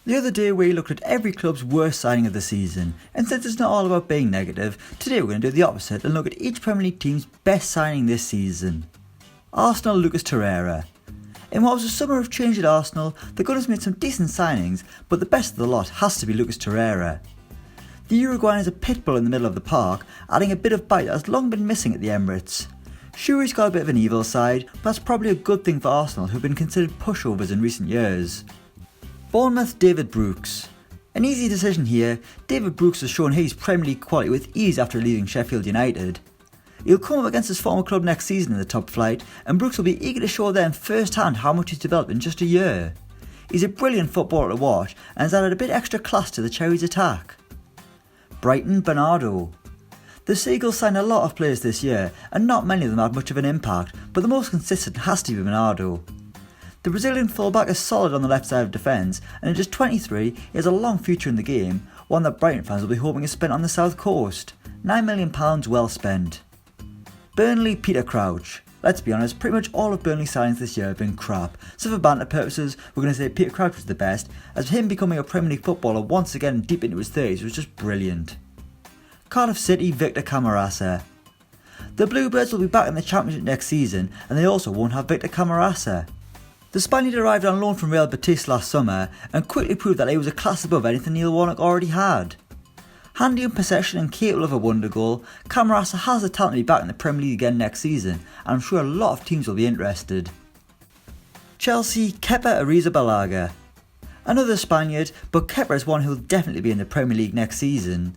The other day we looked at every club's worst signing of the season, and since it's not all about being negative, today we're going to do the opposite and look at each Premier League team's best signing this season. Arsenal Lucas Torreira. In what was a summer of change at Arsenal, the Gunners made some decent signings, but the best of the lot has to be Lucas Torreira. The Uruguayan is a pit bull in the middle of the park, adding a bit of bite that has long been missing at the Emirates. Sure, he's got a bit of an evil side, but that's probably a good thing for Arsenal, who've been considered pushovers in recent years. Bournemouth David Brooks. An easy decision here. David Brooks has shown his Premier League quality with ease after leaving Sheffield United. He'll come up against his former club next season in the top flight, and Brooks will be eager to show them firsthand how much he's developed in just a year. He's a brilliant footballer to watch and has added a bit extra class to the Cherries' attack. Brighton Bernardo. The Seagulls signed a lot of players this year, and not many of them had much of an impact, but the most consistent has to be Bernardo. The Brazilian fullback is solid on the left side of defence, and at just 23, he has a long future in the game, one that Brighton fans will be hoping is spent on the south coast. £9 million well spent. Burnley Peter Crouch. Let's be honest, pretty much all of Burnley's signings this year have been crap, so for banter purposes, we're going to say Peter Crouch was the best, as him becoming a Premier League footballer once again deep into his 30s was just brilliant. Cardiff City Victor Camarasa. The Bluebirds will be back in the Championship next season, and they also won't have Victor Camarasa. The Spaniard arrived on loan from Real Betis last summer and quickly proved that he was a class above anything Neil Warnock already had. Handy in possession and capable of a wonder goal, Camarasa has the talent to be back in the Premier League again next season, and I'm sure a lot of teams will be interested. Chelsea KEPA ARRIZABALAGA. Another Spaniard, but KEPA is one who will definitely be in the Premier League next season.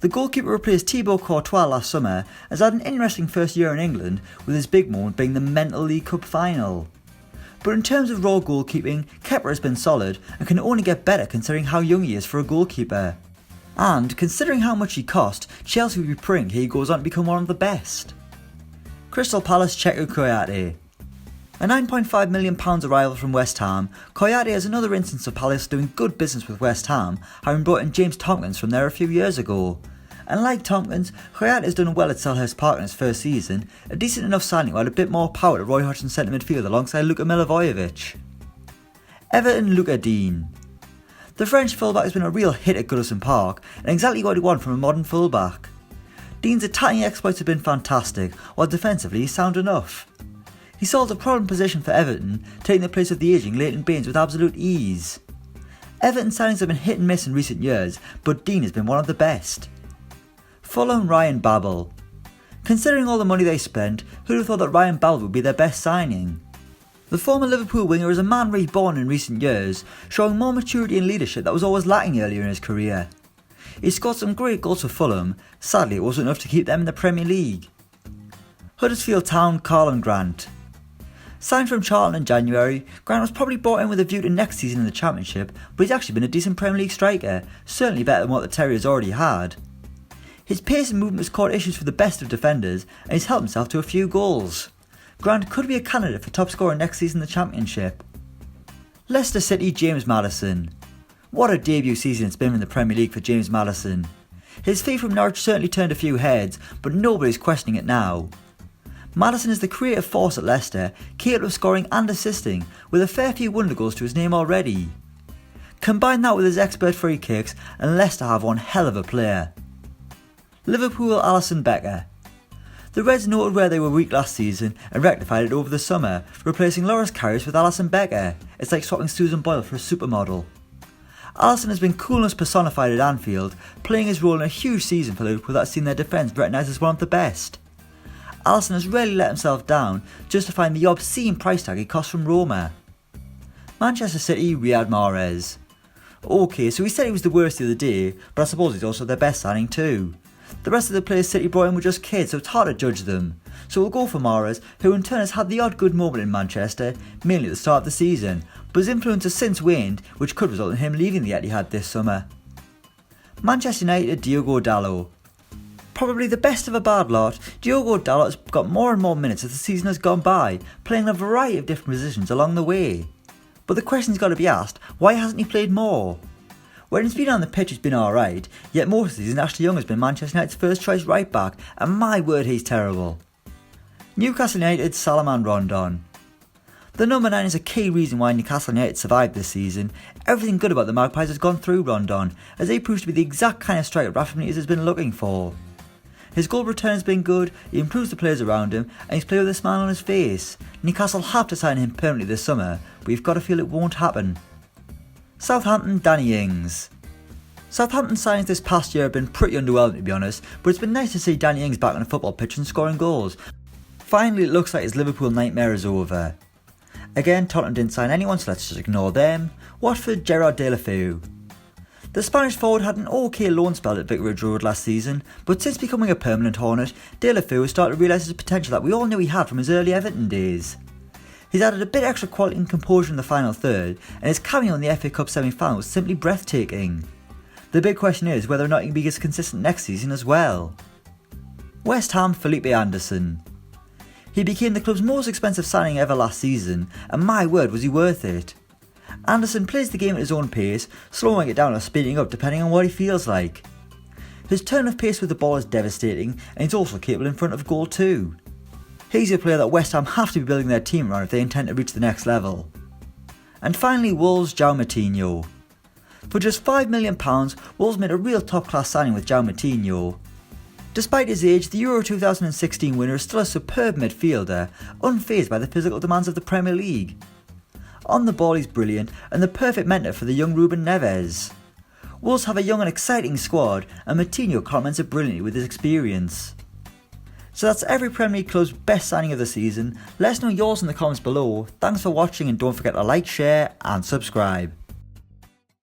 The goalkeeper replaced Thibaut Courtois last summer, has had an interesting first year in England, with his big moment being the mental League Cup final. But in terms of raw goalkeeping, KEPA has been solid and can only get better considering how young he is for a goalkeeper. And considering how much he cost, Chelsea will be praying he goes on to become one of the best. Crystal Palace Checo Kouyate. A £9.5 million arrival from West Ham, Kouyate is another instance of Palace doing good business with West Ham, having brought in James Tompkins from there a few years ago. And like Tompkins, Kouyate has done well at Selhurst Park in his first season, a decent enough signing who had a bit more power to Roy Hodgson centre midfield alongside Luka Milivojevic. Everton Luca Dean. The French fullback has been a real hit at Goodison Park, and exactly what he wanted from a modern fullback. Dean's attacking exploits have been fantastic, while defensively he's sound enough. He solved a problem position for Everton, taking the place of the ageing Leighton Baines with absolute ease. Everton signings have been hit and miss in recent years, but Dean has been one of the best. Fulham Ryan Babel. Considering all the money they spent, who'd have thought that Ryan Babel would be their best signing? The former Liverpool winger is a man reborn in recent years, showing more maturity and leadership that was always lacking earlier in his career. He scored some great goals for Fulham, sadly it wasn't enough to keep them in the Premier League. Huddersfield Town Carlon Grant. Signed from Charlton in January, Grant was probably brought in with a view to next season in the Championship, but he's actually been a decent Premier League striker, certainly better than what the Terriers already had. His pace and movement has caused issues for the best of defenders, and he's helped himself to a few goals. Grant could be a candidate for top scorer next season in the Championship. Leicester City James Maddison. What a debut season it's been in the Premier League for James Maddison. His fee from Norwich certainly turned a few heads, but nobody's questioning it now. Maddison is the creative force at Leicester, capable of scoring and assisting, with a fair few wonder goals to his name already. Combine that with his expert free kicks, and Leicester have one hell of a player. Liverpool Alisson Becker. The Reds noted where they were weak last season and rectified it over the summer, replacing Loris Karius with Alisson Becker. It's like swapping Susan Boyle for a supermodel. Alisson has been coolness personified at Anfield, playing his role in a huge season for Liverpool that's seen their defence recognised as one of the best. Alisson has rarely let himself down, justifying the obscene price tag he cost from Roma. Manchester City Riyad Mahrez. Okay, so we said he was the worst the other day, but I suppose he's also their best signing too. The rest of the players City brought in were just kids, so it's hard to judge them. So we'll go for Mahrez, who in turn has had the odd good moment in Manchester, mainly at the start of the season, but his influence has since waned, which could result in him leaving the Etihad this summer. Manchester United Diogo Dalot. Probably the best of a bad lot, Diogo Dalot has got more and more minutes as the season has gone by, playing a variety of different positions along the way. But the question's got to be asked, why hasn't he played more? When he's been on the pitch, he's been alright, yet most of the season Ashley Young has been Manchester United's first choice right back, and my word, he's terrible. Newcastle United Salomon Rondon. The number 9 is a key reason why Newcastle United survived this season. Everything good about the Magpies has gone through Rondon, as he proves to be the exact kind of striker Rafa Benitez has been looking for. His goal return has been good, he improves the players around him, and he's played with a smile on his face. Newcastle have to sign him permanently this summer, but you've got to feel it won't happen. Southampton, Danny Ings. Southampton signings this past year have been pretty underwhelming to be honest, but it's been nice to see Danny Ings back on a football pitch and scoring goals. Finally it looks like his Liverpool nightmare is over. Again, Tottenham didn't sign anyone, so let's just ignore them. Watford, Gerard Deulofeu. The Spanish forward had an okay loan spell at Vicarage Road last season, but since becoming a permanent Hornet, Deulofeu has started to realise his potential that we all knew he had from his early Everton days. He's added a bit extra quality and composure in the final third, and his cameo in the FA Cup semi-final was simply breathtaking. The big question is whether or not he can be as consistent next season as well. West Ham, Felipe Anderson. He became the club's most expensive signing ever last season, and my word was he worth it. Anderson plays the game at his own pace, slowing it down or speeding up depending on what he feels like. His turn of pace with the ball is devastating, and he's also capable in front of goal too. He's a player that West Ham have to be building their team around if they intend to reach the next level. And finally Wolves, JOAO Moutinho. For just £5 million, Wolves made a real top class signing with JOAO Moutinho. Despite his age, the Euro 2016 winner is still a superb midfielder, unfazed by the physical demands of the Premier League. On the ball he's brilliant and the perfect mentor for the young Ruben Neves. Wolves have a young and exciting squad, and Moutinho complements it brilliantly with his experience. So that's every Premier League club's best signing of the season. Let us know yours in the comments below. Thanks for watching and don't forget to like, share and subscribe.